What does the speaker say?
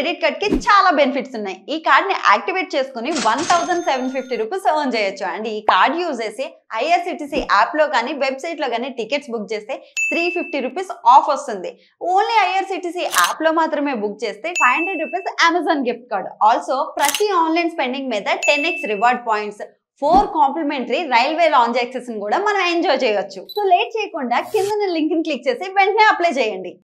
Credit card కి చాలా benefits ఉన్నాయి. ఈ కార్డ్ ని యాక్టివేట్ చేసుకుని 1750 రూపీస్ ఎర్న్ చేయొచ్చు. అండ్ ఈ కార్డ్ యూజ్ చేసి IRCTC యాప్ లో కానీ వెబ్సైట్ లో కానీ టికెట్స్ బుక్ చేస్తే 350 రూపీస్ ఆఫ్ వస్తుంది. ఓన్లీ IRCTC యాప్ లో మాత్రమే బుక్ చేస్తే 500 rupees Amazon gift card. Also ప్రతి ఆన్లైన్ స్పెండింగ్ మీద 10x reward points, 4 complimentary railway lounge access కూడా మనం ఎంజాయ్ చేయొచ్చు. సో లేట్ చేయకుండా కింద లింక్ ని క్లిక్ చేసి వెంటనే అప్లై చేయండి.